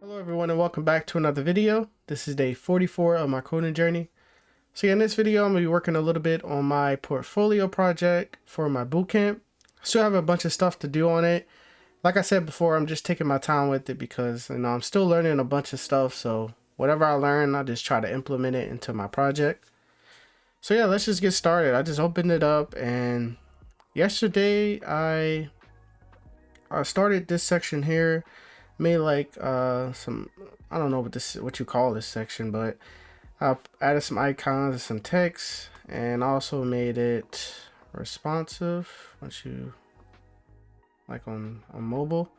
Hello everyone and welcome back to another video. This is day 44 of my coding journey. So yeah, in this video I'm going to be working a little bit on my portfolio project for my bootcamp. Still have a bunch of stuff to do on it. Like I said before, I'm just taking my time with it because I'm still learning a bunch of stuff. So whatever I learn, I just try to implement it into my project. So yeah, let's just get started. I just opened it up and yesterday I started this section here. Made like some, I don't know what you call this section, but I added some icons and some text, and also made it responsive once you like on mobile.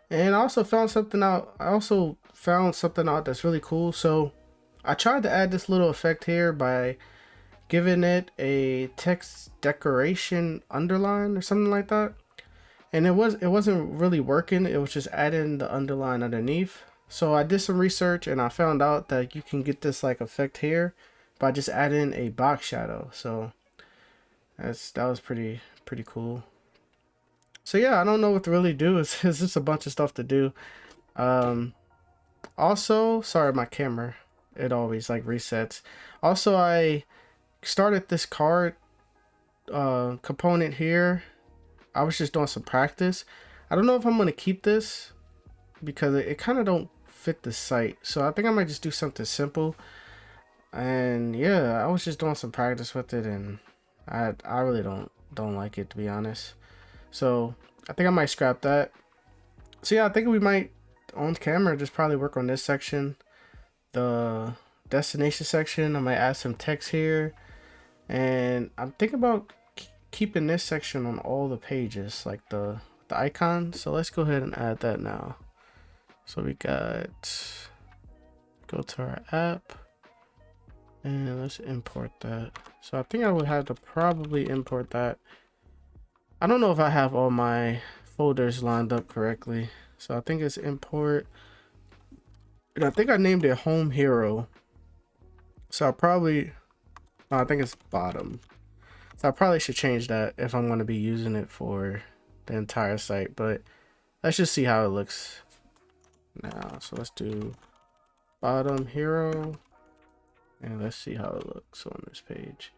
And I also found something out. That's really cool. So I tried to add this little effect here by giving it a text decoration underline or something like that. And it wasn't really working. It was just adding the underline underneath. So I did some research and I found out that you can get this like effect here by just adding a box shadow. So that was pretty cool. So yeah, I don't know what to really do. It's just a bunch of stuff to do. Also, sorry, my camera, it always like resets. Also, I started this card component here. I was just doing some practice. I don't know if I'm going to keep this because it kind of don't fit the site. So I think I might just do something simple. And yeah, I was just doing some practice with it and I really don't like it, to be honest. So I think I might scrap that. So yeah, I think we might on camera just probably work on this section. The destination section, I might add some text here. And I'm thinking about keeping this section on all the pages, like the icon. So let's go ahead and add that now. So we got, go to our app and let's import that. So I think I would have to probably import that. I don't know if I have all my folders lined up correctly. So I think it's import. And I think I named it home hero. So I think it's bottom. So I probably should change that if I'm going to be using it for the entire site, but let's just see how it looks now. So let's do bottom hero and let's see how it looks on this page.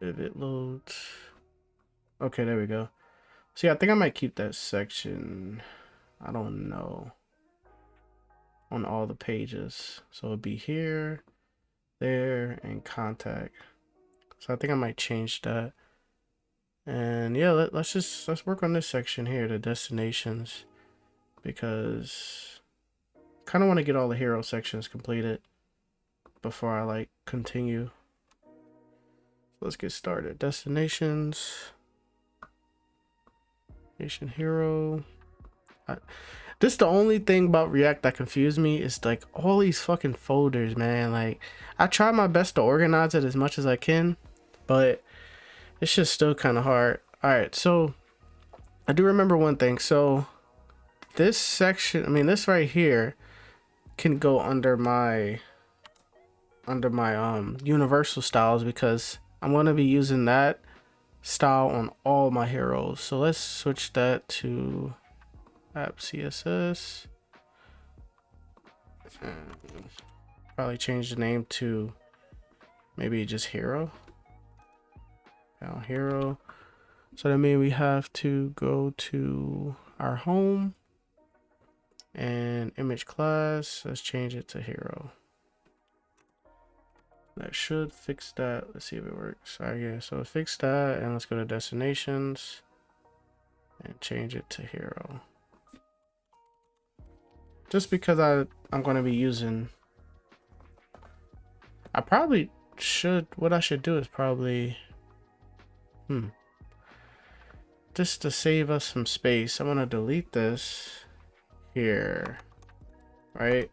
If it loads. Okay, there we go. So yeah, I think I might keep that section, I don't know, on all the pages. So it'd be here, there, and contact. So I think I might change that. And yeah, let's work on this section here, the destinations, because I kind of want to get all the hero sections completed before I like continue. So let's get started. Destinations, nation hero. This is the only thing about React that confused me is like all these fucking folders, man. Like I try my best to organize it as much as I can, but it's just still kind of hard. All right, so I do remember one thing. So this section, I mean this right here, can go under my universal styles because I'm going to be using that style on all my heroes. So let's switch that to app CSS. And probably change the name to maybe just hero. Now hero. So that means we have to go to our home and image class. Let's change it to hero. That should fix that. Let's see if it works. All right, yeah, so fix that and let's go to destinations and change it to hero. Just because I'm going to be using, I probably should, what I should do is probably, just to save us some space, I'm going to delete this here, right?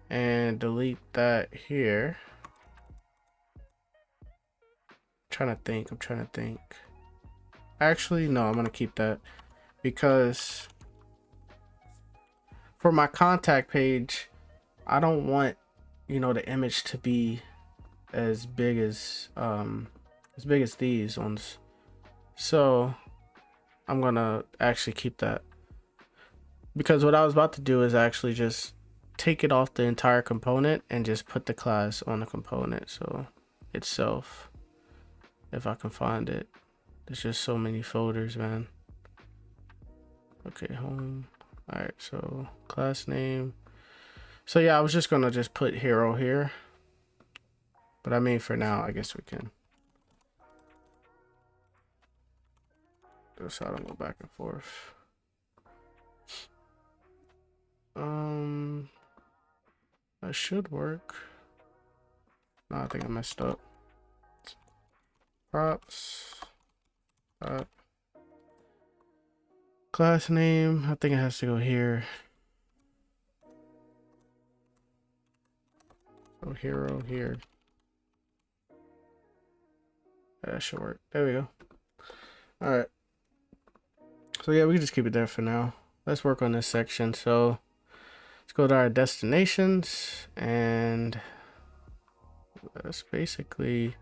And delete that here. I'm trying to think. Actually, no, I'm going to keep that because for my contact page, I don't want, the image to be as big as these ones. So I'm gonna actually keep that. Because what I was about to do is actually just take it off the entire component and just put the class on the component. So itself, if I can find it. There's just so many folders, man. Okay, home. All right, so class name. So yeah, I was just gonna just put hero here. But I mean, for now, I guess we can. So I don't go back and forth. That should work. No, I think I messed up. Props. Class name. I think it has to go here. So hero here. That should work. There we go. All right. So yeah, we can just keep it there for now. Let's work on this section. So let's go to our destinations, and that's basically,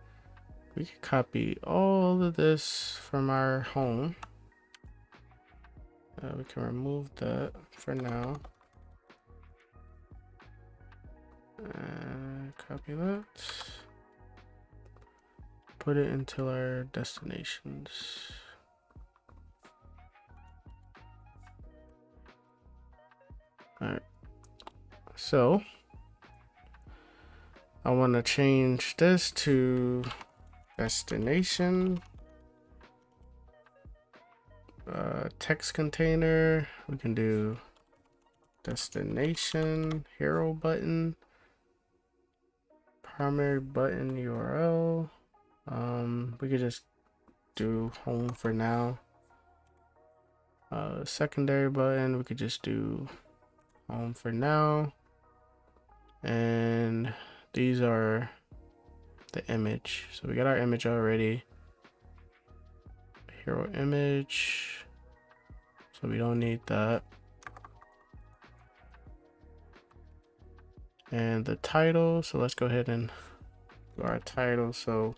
we can copy all of this from our home. We can remove that for now. Copy that. Put it into our destinations. All right. So I want to change this to destination. Text container. We can do destination, hero button, primary button URL. We could just do home for now. Secondary button, we could just do home for now. And these are the image. So we got our image already. Hero image. So we don't need that. And the title. So let's go ahead and do our title. So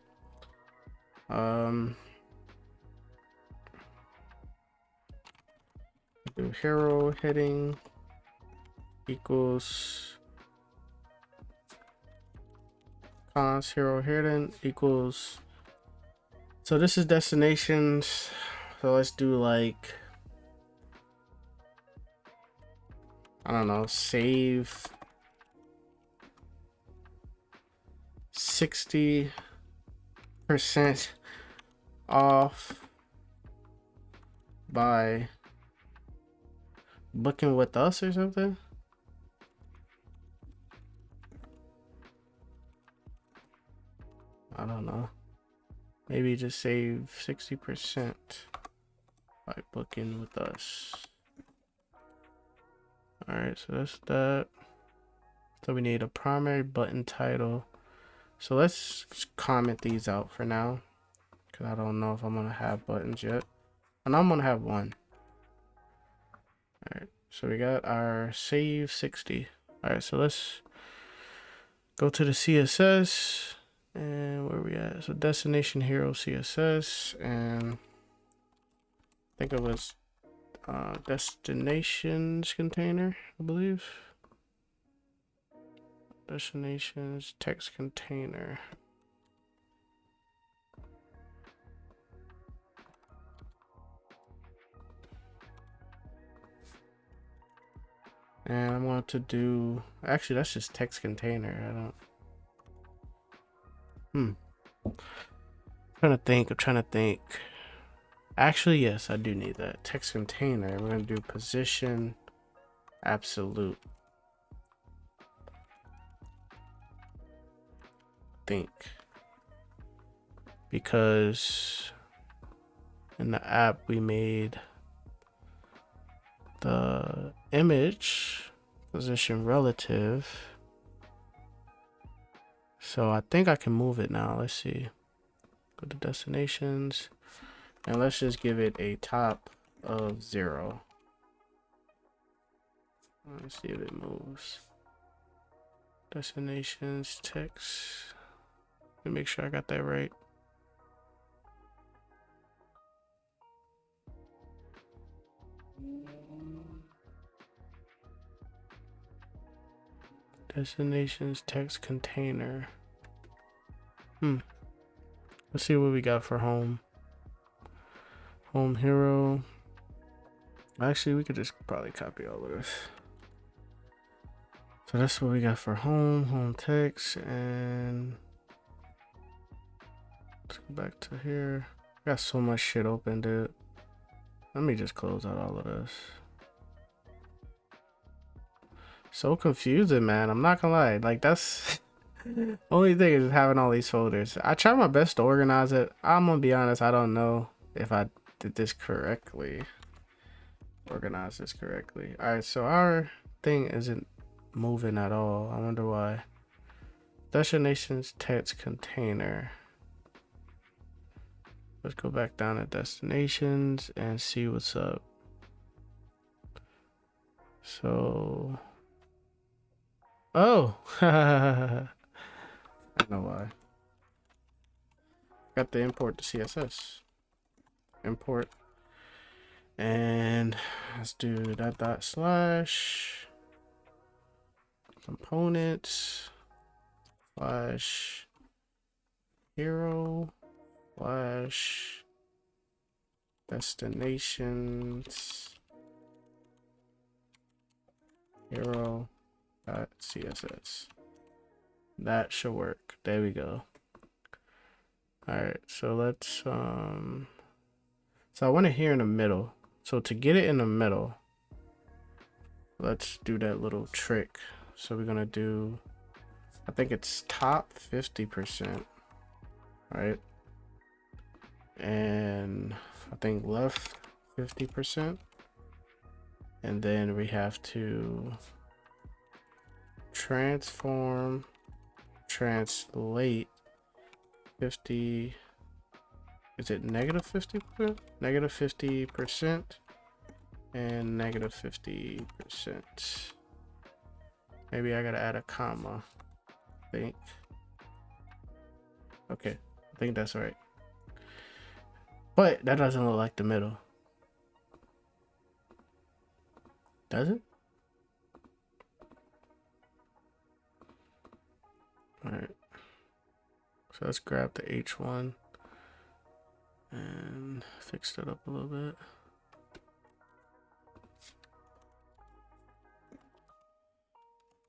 do hero heading equals cons hero heading equals. So this is destinations. So let's do like, I don't know, save 60% off by booking with us or something. I don't know. Maybe just save 60% by booking with us. All right, so that's that. So we need a primary button title. So let's comment these out for now, because I don't know if I'm gonna have buttons yet. And I'm gonna have one. All right, so we got our save 60. All right, so let's go to the CSS, and where we at? So destination hero CSS, and I think it was destinations container, I believe. Destinations text container. And I'm going to do, actually that's just text container. I don't, I'm trying to think. Actually, yes, I do need that. Text container. We're going to do position absolute. Think. Because in the app we made the image position relative. So I think I can move it now. Let's see. Go to destinations. And let's just give it a top of 0. Let's see if it moves. Destinations, text. Let me make sure I got that right. Destinations text container. Let's see what we got for home. Home hero. Actually, we could just probably copy all of this. So that's what we got for home text, and let's go back to here. I got so much shit open, dude. Let me just close out all of this. So confusing, man. I'm not gonna lie. Like, that's only thing is having all these folders. I try my best to organize it. I'm gonna be honest, I don't know if I did this correctly. Organize this correctly. Alright, so our thing isn't moving at all. I wonder why. Destinations text container. Let's go back down to destinations and see what's up. So, oh, I know why. Got the import to CSS. Import, and let's do that dot slash components slash hero slash destinations hero dot css. That should work. There we go. All right, so let's so I want it here in the middle. So to get it in the middle, let's do that little trick. So we're gonna do, I think it's top 50%, right? And I think left 50%. And then we have to transform, translate 50. Is it negative 50%? Negative 50% and negative 50%. Maybe I gotta add a comma, I think. Okay, I think that's right. But that doesn't look like the middle. Does it? All right. So let's grab the H1 and fix that up a little bit.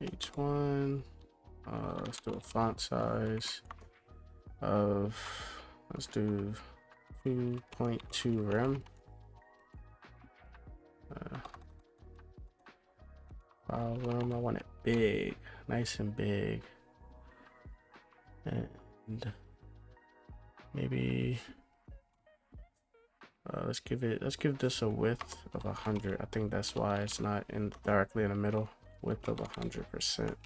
H1, let's do a font size of, let's do 2.2 rem. File room, I want it big, nice and big. And maybe let's give this a width of 100. I think that's why it's not directly in the middle. Width of 100%.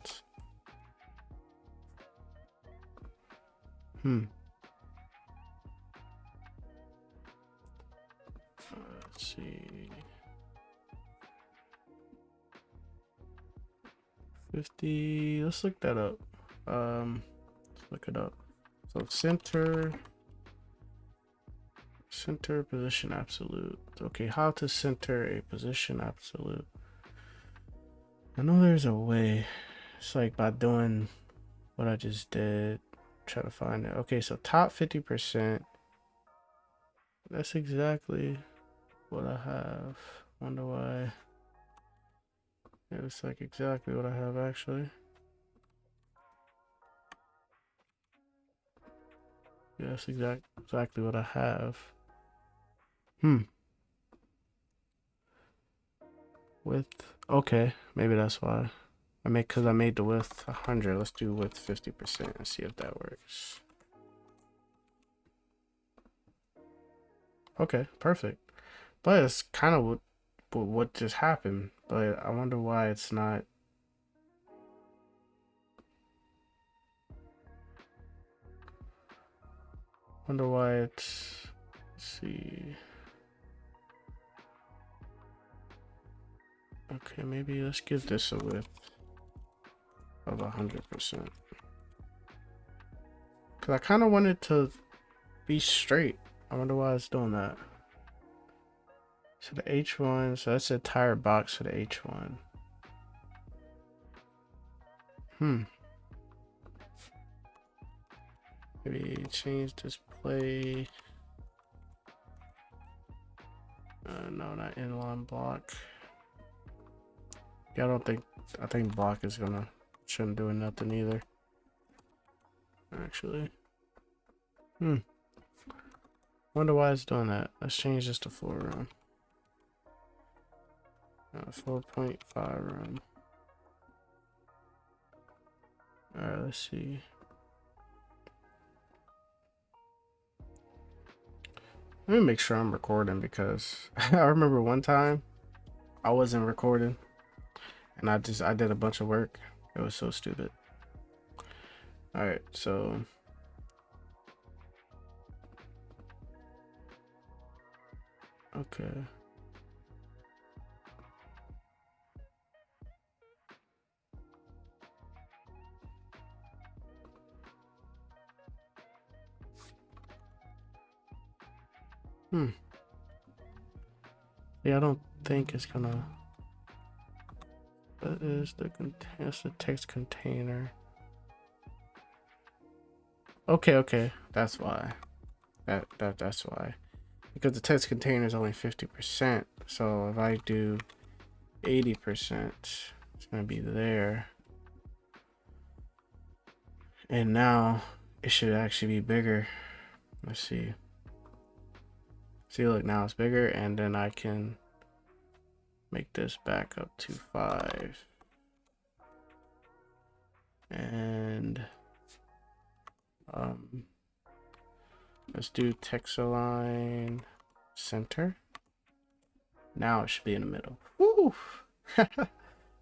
Let's see. 50. Let's look that up. Let's look it up. So center position absolute. Okay, how to center a position absolute. I know there's a way. It's like by doing what I just did. Try to find it. Okay, so top 50%. That's exactly what I have. Wonder why. Yeah, it's like exactly what I have actually. Yeah, that's exactly what I have. Width. Okay, maybe that's why. Because I made the width 100. Let's do width 50% and see if that works. Okay, perfect. But it's kind of what just happened. But I wonder why it's not. Wonder why it's. Let's see. Okay, maybe let's give this a width of 100%. Because I kind of want it to be straight. I wonder why it's doing that. So the H1, so that's the entire box for the H1. Maybe change display. No, not inline block. Yeah, I think block is shouldn't do nothing either. Actually. Wonder why it's doing that. Let's change this to 4 room. 4.5 room. Alright, let's see. Let me make sure I'm recording because I remember one time I wasn't recording and I did a bunch of work. It was so stupid. Alright, so okay. Yeah, I don't think it's gonna. That is that's the text container. Okay, that's why. That's why. Because the text container is only 50%. So if I do 80%, it's gonna be there. And now it should actually be bigger. Let's see. See, look, now it's bigger, and then I can make this back up to 5. And let's do text align center. Now it should be in the middle. Woo!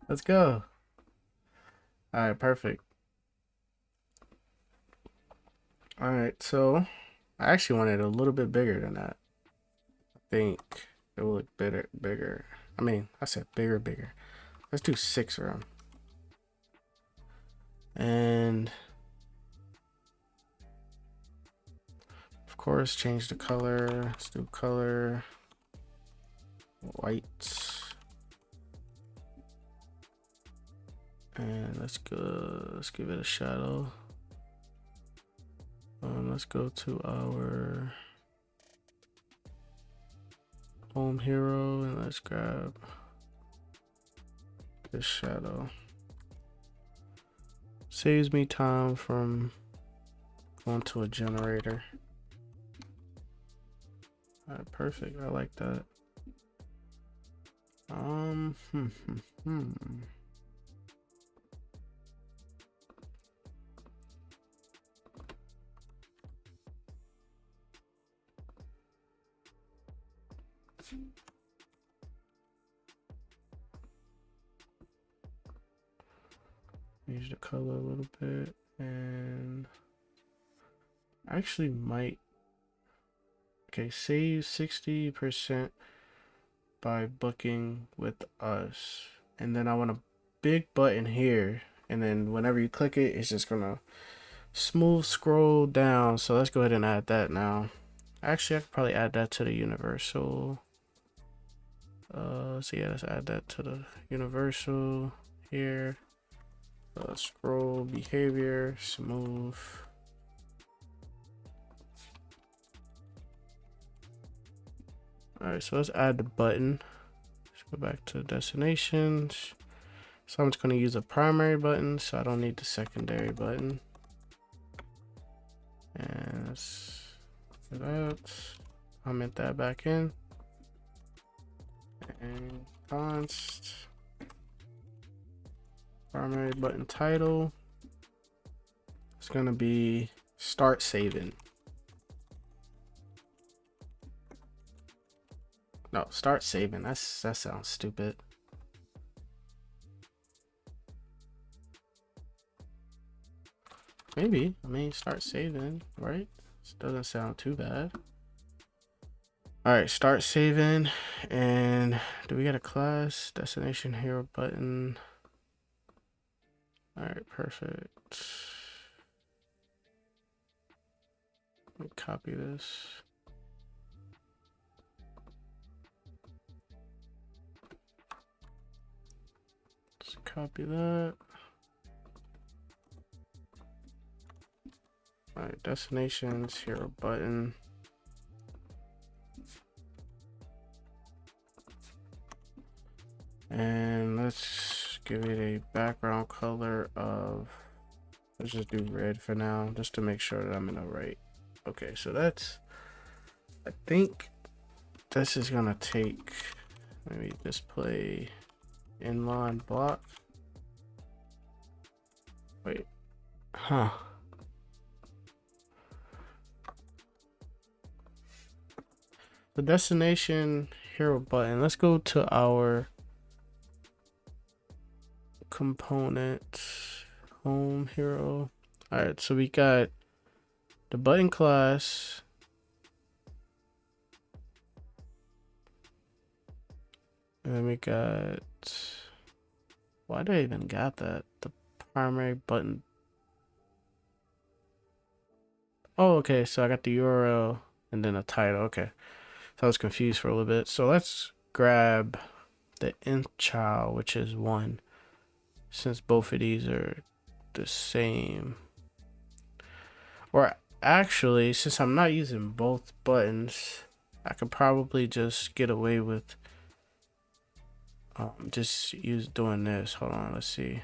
Let's go. All right, perfect. All right, so I actually wanted it a little bit bigger than that. I think it will look bigger. I mean, I said bigger. Let's do 6 room. And of course, change the color. Let's do color white. And let's give it a shadow. Let's go to our home hero and let's grab this shadow. Saves me time from going to a generator. All right, perfect. I like that. Change the color a little bit, and I actually might. Okay, save 60% by booking with us, and then I want a big button here, and then whenever you click it, it's just gonna smooth scroll down. So let's go ahead and add that now. Actually, I could probably add that to the universal. So yeah, let's add that to the universal here. Scroll behavior, smooth. All right, so let's add the button. Let's go back to destinations. So I'm just going to use a primary button, so I don't need the secondary button. And let's do that. Comment that back in. And const primary button title. It's going to be start saving. No, start saving. That sounds stupid. Maybe. I mean, start saving, right? This doesn't sound too bad. All right, start saving. And do we get a class? Destination hero button. All right, perfect. Let me copy this. Let's copy that. All right, destinations, hero button. And let's give it a background color of, let's just do red for now, just to make sure that I'm in the right. Okay, so that's, I think this is gonna take, maybe display inline block. Wait, huh. The destination hero button, let's go to our component home hero. All right, so we got the button class, and then we got, why do I even got that? The primary button. Oh, okay, so I got the URL and then a title. Okay, so I was confused for a little bit. So let's grab the inf child, which is 1, since both of these are the same. Or actually, since I'm not using both buttons, I could probably just get away with just doing this. Hold on, let's see.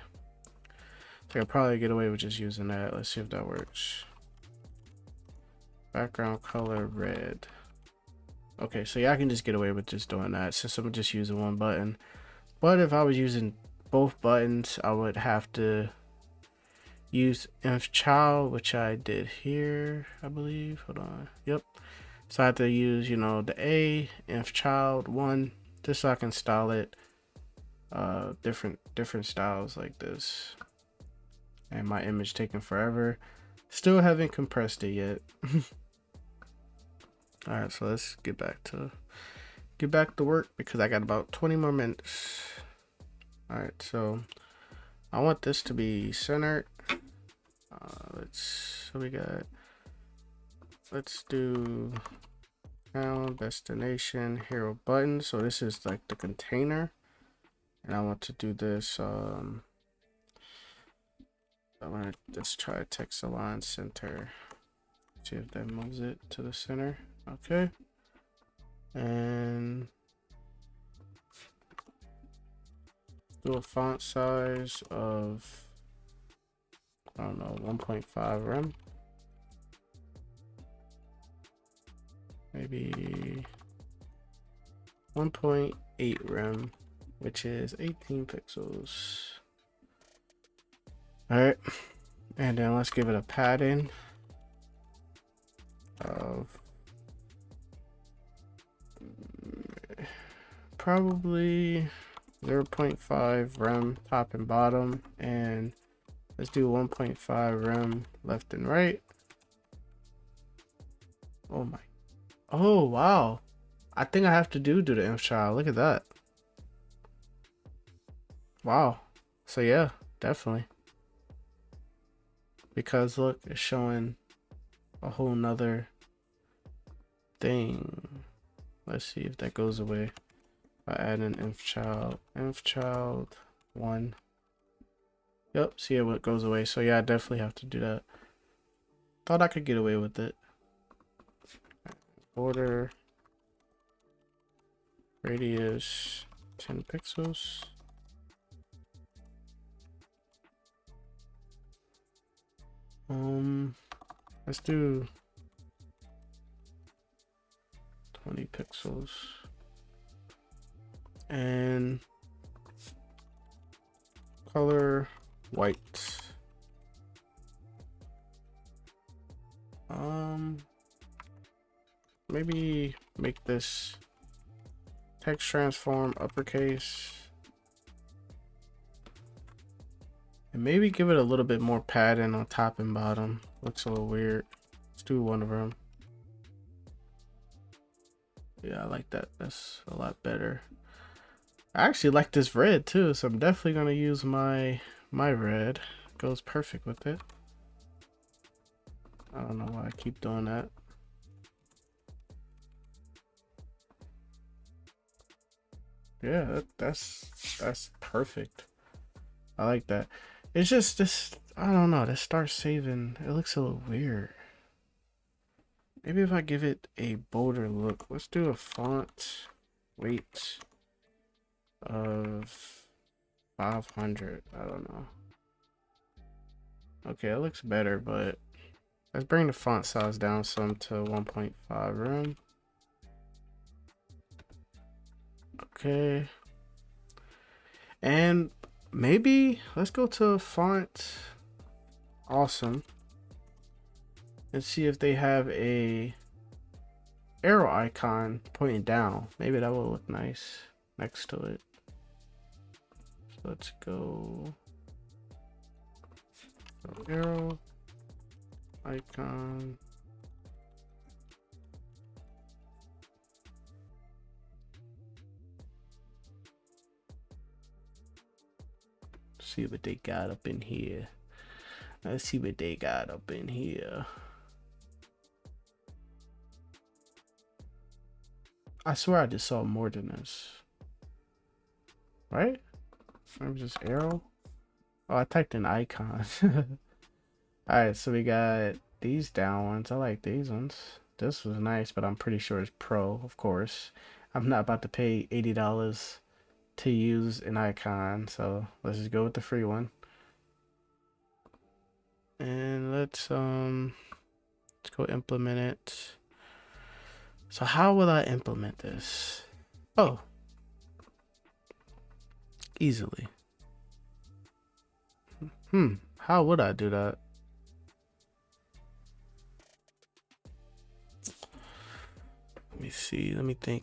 So I could probably get away with just using that. Let's see if that works. Background color red. Okay, so yeah, I can just get away with just doing that since I'm just using one button. But if I was using both buttons, I would have to use inf child, which I did here, I believe. Hold on. Yep. So I have to use, you know, the a inf child 1, just so I can style it different styles like this. And my image taking forever. Still haven't compressed it yet. All right, so let's get back to work because I got about 20 more minutes. All right, so I want this to be centered. Let's do now destination hero button. So this is like the container, and I want to do this. I want to just try text align center. See if that moves it to the center. Okay, and do a font size of, I don't know, 1.5 rem. Maybe 1.8 rem, which is 18 pixels. All right, and then let's give it a padding of probably 0.5 rem top and bottom, and let's do 1.5 rem left and right. Oh wow, I think I have to do the inf child. Look at that. Wow. So yeah, definitely, because look, it's showing a whole nother thing. Let's see if that goes away by adding inf child 1. Yep, see what goes away. So yeah, I definitely have to do that. Thought I could get away with it. Border radius 10 pixels. Let's do 20 pixels. And color white. Maybe make this text transform uppercase. And maybe give it a little bit more padding on top and bottom. Looks a little weird. Let's do one of them. Yeah, I like that. That's a lot better. I actually like this red too, so I'm definitely gonna use my red. It goes perfect with it. I don't know why I keep doing that. Yeah, that's perfect. I like that. It's just this, I don't know, this starts saving. It looks a little weird. Maybe if I give it a bolder look, let's do a font weight of 500. I don't know. Okay, it looks better, but let's bring the font size down some to 1.5 room. Okay. And maybe let's go to font awesome and see if they have a arrow icon pointing down. Maybe that will look nice next to it. So let's go arrow icon. See what they got up in here. Let's see what they got up in here. I swear I just saw more than this. Right? Maybe just arrow. Oh, I typed in icon. Alright, so we got these down ones. I like these ones. This was nice, but I'm pretty sure it's pro, of course. I'm not about to pay $80 to use an icon, so let's just go with the free one. And let's go implement it. So how will I implement this? Oh, easily. How would I do that? Let me see. Let me think.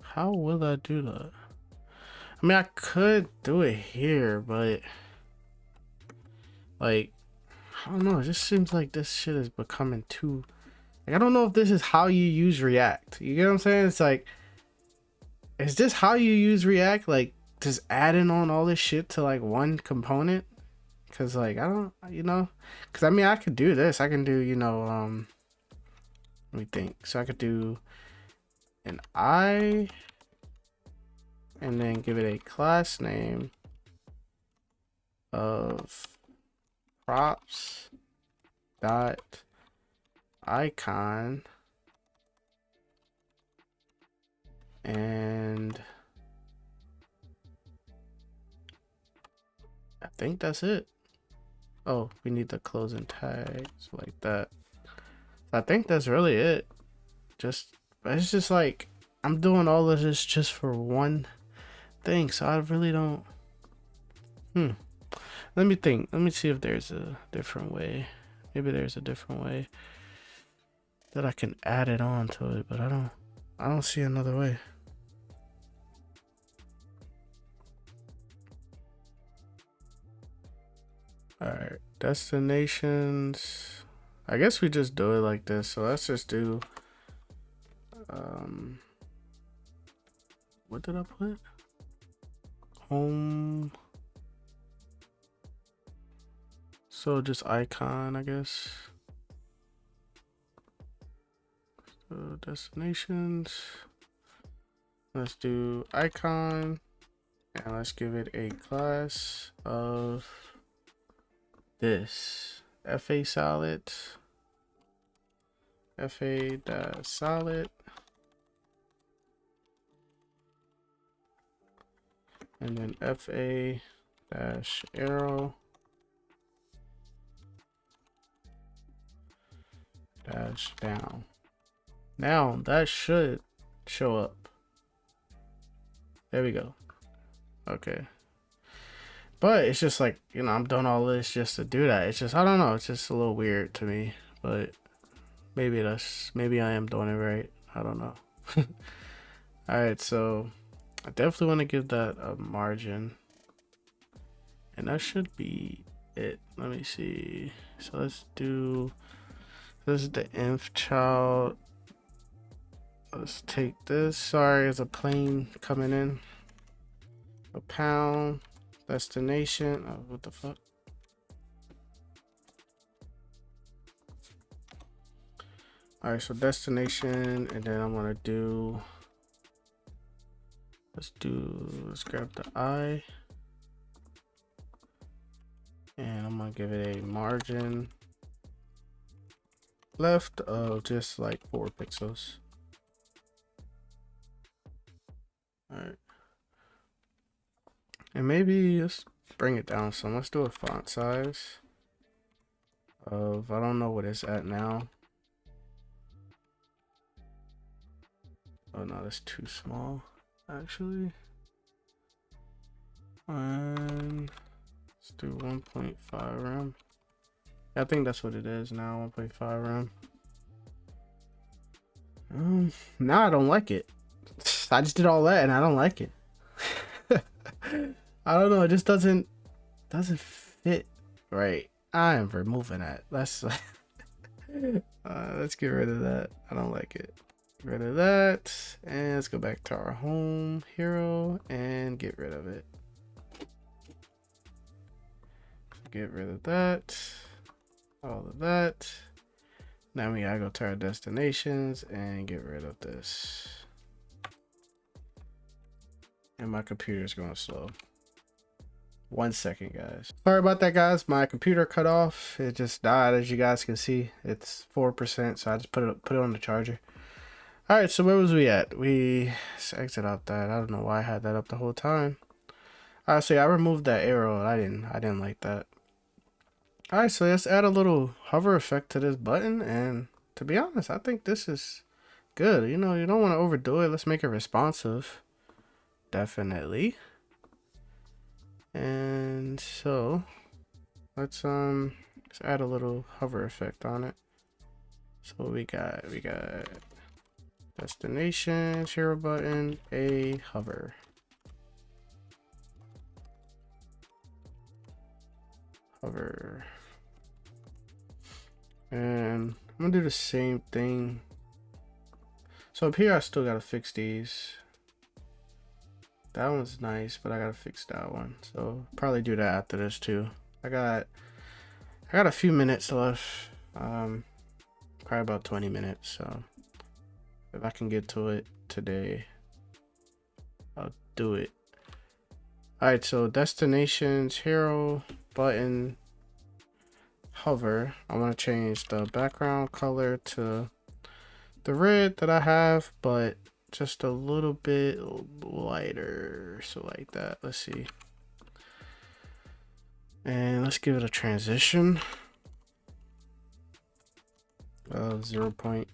How will I do that? I mean, I could do it here, but like, I don't know. It just seems like this shit is becoming too. Like, I don't know if this is how you use React. You get what I'm saying? It's like, is this how you use React? Like, just adding on all this shit to like one component? Cause like, I don't, cause I mean, I could do this. I can do, let me think. So I could do an I, and then give it a class name of props dot icon, and I think that's it. Oh, we need the closing tags like that. I think that's really it. It's just like I'm doing all of this just for one thing, so I really don't. Let me think. Let me see if there's a different way. Maybe there's a different way that I can add it on to it, but I don't see another way. All right, destinations. I guess we just do it like this. So let's just do what did I put? Home. So just icon, I guess. So destinations. Let's do icon, and let's give it a class of this fa solid, solid, and then fa arrow down. Now that should show up. There we go. Okay. But it's just like, I'm doing all this just to do that. It's just, I don't know. It's just a little weird to me. But maybe I am doing it right. I don't know. Alright, so I definitely want to give that a margin. And that should be it. Let me see. So let's do, this is the inf child. Let's take this. Sorry, there's a plane coming in. A pound. Destination. Oh, what the fuck? All right, so destination, and then I'm gonna do, let's grab the I, and I'm gonna give it a margin left of just like 4 pixels. All right, and maybe let's bring it down some. Let's do a font size of, I don't know what it's at now. Oh no, that's too small actually. And let's do 1.5 rem. I think that's what it is now, 1.5 rem. Now I don't like it. I just did all that and I don't like it. I don't know, it just doesn't fit right. I am removing that. Let's get rid of that. I don't like it. Get rid of that, and let's go back to our home hero and get rid of it. Get rid of that, all of that. Now we gotta go to our destinations and get rid of this. And my computer's going slow. 1 second, guys. Sorry about that, guys. My computer cut off. It just died, as you guys can see. It's 4%, so I just put it on the charger. All right, so where was we at? We exit out that. I don't know why I had that up the whole time. All right, so yeah, I removed that arrow. I didn't like that. All right, so let's add a little hover effect to this button. And to be honest, I think this is good. You know, you don't want to overdo it. Let's make it responsive. Definitely. And so let's add a little hover effect on it. So we got destination, hero button, a hover. Hover. And I'm gonna do the same thing. So up here I still gotta fix these. That one's nice, but I gotta fix that one. So probably do that after this too. I got a few minutes left. Probably about 20 minutes. So if I can get to it today, I'll do it. All right, so destinations, hero, button, hover. I want to change the background color to the red that I have, but just a little bit lighter. So like that. Let's see. And let's give it a transition of 0.5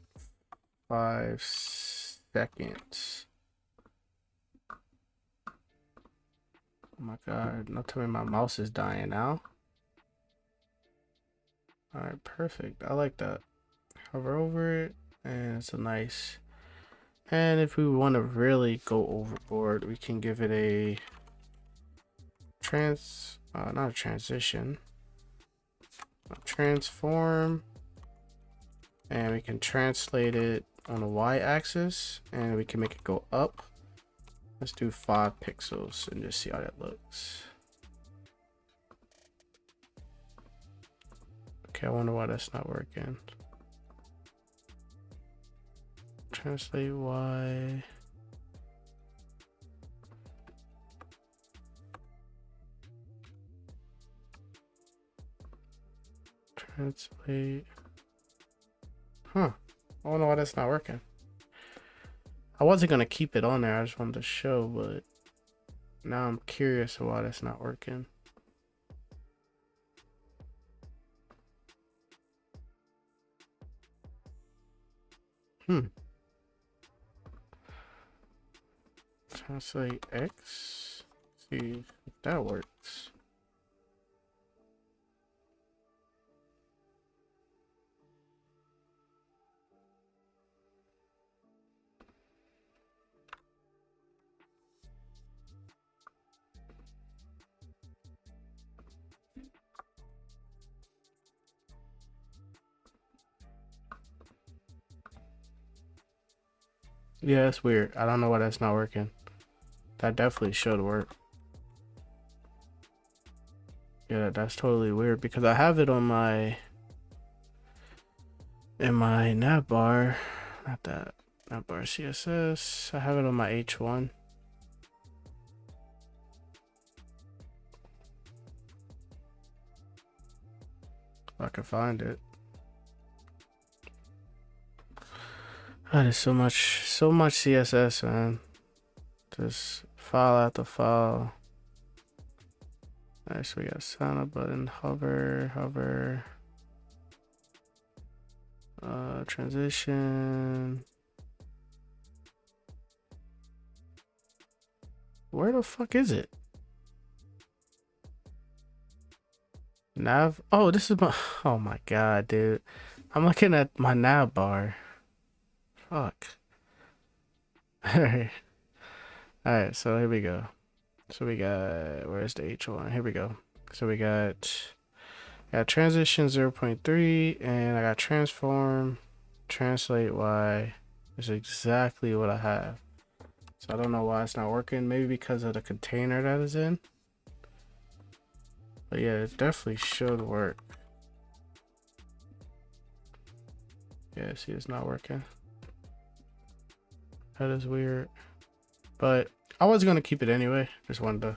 seconds. Oh my god, don't tell me my mouse is dying now. All right, perfect. I like that. Hover over it, and it's a nice. And if we want to really go overboard, we can give it a not a transition, a transform, and we can translate it on the y-axis, and we can make it go up. Let's do 5 pixels and just see how that looks. Okay, I wonder why that's not working. Translate Y. Translate. Huh. I wonder why that's not working. I wasn't gonna keep it on there, I just wanted to show, but now I'm curious why that's not working. Translate X. See if that works. Yeah, it's weird. I don't know why that's not working. That definitely should work. Yeah, that's totally weird because I have it on my in my navbar, not that navbar CSS. I have it on my H1. If I can find it. That is so much CSS, man. Just file after file. Alright, so we got sign up button, hover, transition. Where the fuck is it? Nav. Oh, this is my. Oh my god, dude. I'm looking at my nav bar. Fuck. Alright. Alright, so here we go. So we got. Where's the H1? Here we go. So we got transition 0.3, and I got transform, translate Y. Is exactly what I have. So I don't know why it's not working. Maybe because of the container that is in. But yeah, it definitely should work. Yeah, see, it's not working. That is weird. But I was gonna keep it anyway. Just wanted to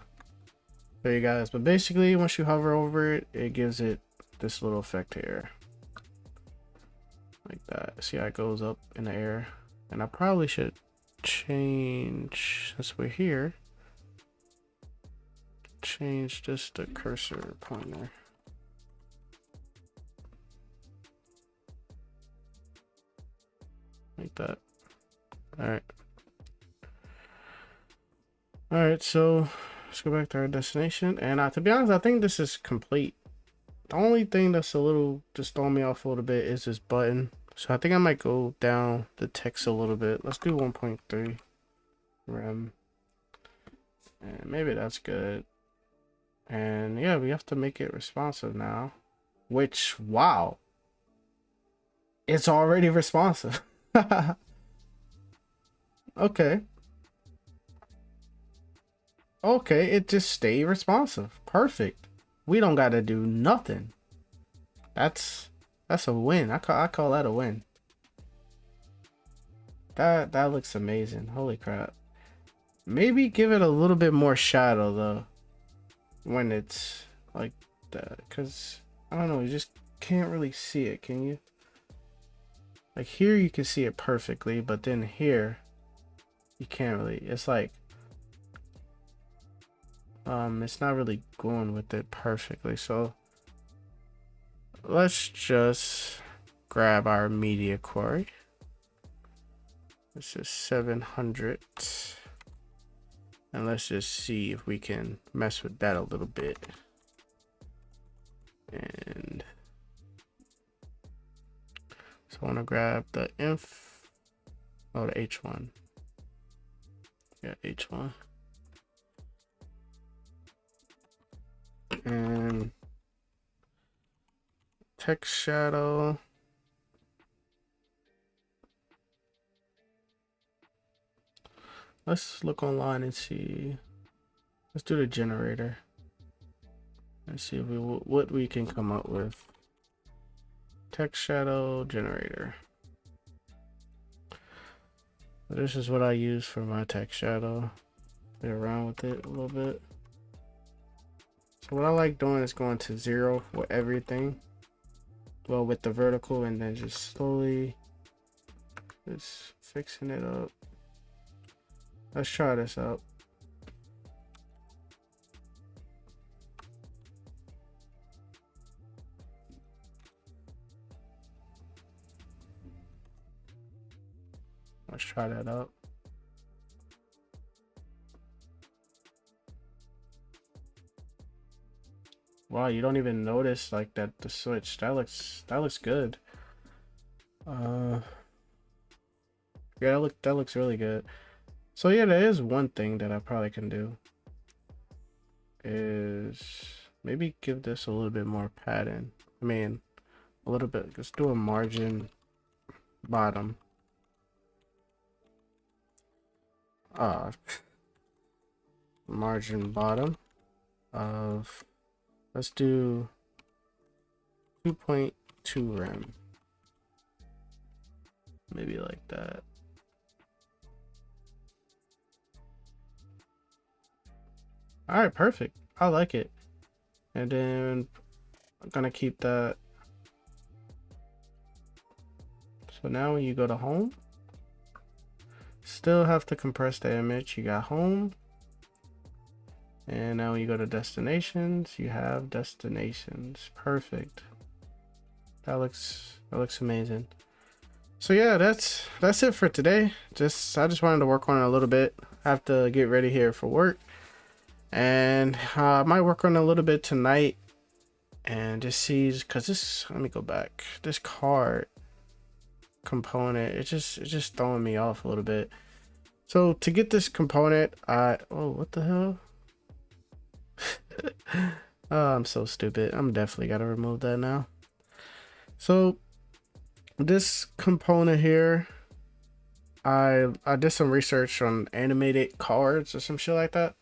show you guys. But basically, once you hover over it, it gives it this little effect here. Like that. See how it goes up in the air? And I probably should change, since we're here, change just the cursor pointer. Like that. Alright. Alright, so let's go back to our destination. And to be honest, I think this is complete. The only thing that's a little just throwing me off a little bit is this button. So I think I might go down the text a little bit. Let's do 1.3 rem. And maybe that's good. And yeah, we have to make it responsive now. Which, wow. It's already responsive. Okay. Okay, it just stayed responsive. Perfect. We don't gotta do nothing. That's a win. I call that a win. That looks amazing. Holy crap. Maybe give it a little bit more shadow though when it's like that, because I don't know, you just can't really see it, can you? Like here you can see it perfectly, but then here you can't really. It's like it's not really going with it perfectly. So let's just grab our media query. This is 700, and let's just see if we can mess with that a little bit. And so I want to grab the the H1. Yeah, H1. And text shadow. Let's look online and see. Let's do the generator. Let's see if what we can come up with. Text shadow generator. This is what I use for my text shadow. Play around with it a little bit. So what I like doing is going to 0 with everything. Well, with the vertical, and then just slowly just fixing it up. Let's try this out. Let's try that out. Wow, you don't even notice like that the switch. That looks good. Yeah, that looks really good. So yeah, there is one thing that I probably can do. Is maybe give this a little bit more padding. I mean, a little bit. Let's do a margin bottom. Margin bottom of, let's do 2.2 rem. maybe like that. All right, perfect. I like it. And then I'm gonna keep that. So now when you go to home, still have to compress the image. You got home. And now when you go to destinations, you have destinations. Perfect. That looks amazing. So yeah, that's it for today. I just wanted to work on it a little bit. I have to get ready here for work. And I might work on it a little bit tonight and just see, because this, let me go back. This card component, it's just throwing me off a little bit. So to get this component, oh, what the hell? Oh, I'm so stupid. I'm definitely gotta remove that now. So this component here, I did some research on animated cards or some shit like that,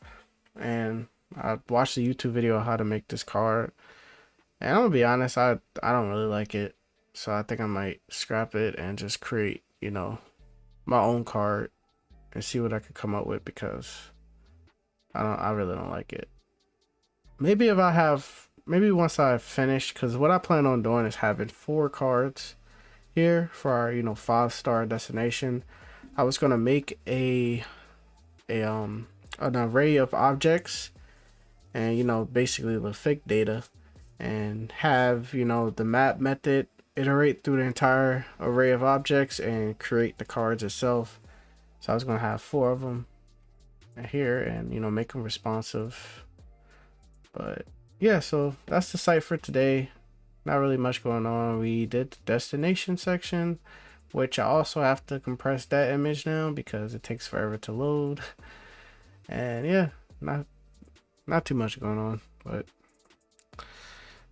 and I watched a YouTube video on how to make this card. And I'm gonna be honest, I don't really like it, so I think I might scrap it and just create, you know, my own card and see what I could come up with, because I really don't like it. Maybe once I finish, because what I plan on doing is having 4 cards here for our, you know, 5-star destination. I was gonna make an array of objects, and, you know, basically the fake data, and have, you know, the map method iterate through the entire array of objects and create the cards itself. So I was gonna have 4 of them here, and, you know, make them responsive. But yeah, so that's the site for today. Not really much going on. We did the destination section, which I also have to compress that image now because it takes forever to load. And yeah, not too much going on, but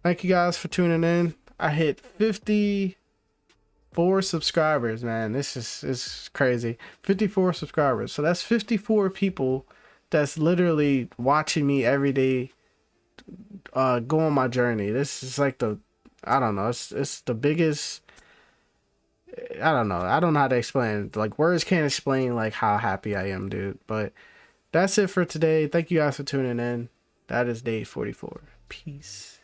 thank you guys for tuning in. I hit 54 subscribers, man. This is crazy. 54 subscribers. So that's 54 people that's literally watching me every day go on my journey. This is like I don't know, it's the biggest. I don't know how to explain it. Like, words can't explain like how happy I am, dude. But that's it for today. Thank you guys for tuning in. That is day 44. Peace.